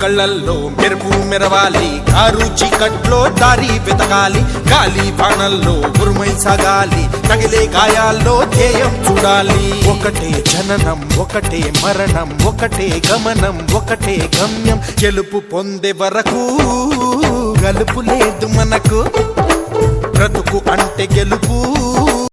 కళ్ళల్లో మెరుపు మెరవాలి, కారు చీకట్లో దారి వెతకాలి, గాలి బాణల్లో ఉరుమై సాగాలి, తగిలే గాయాల్లో ధ్యేయం చూడాలి. ఒకటే జననం, ఒకటే మరణం, ఒకటే గమనం, ఒకటే గమ్యం. గెలుపు పొందే వరకు గలుపు లేదు మనకు, బ్రతుకు అంటే గెలుపు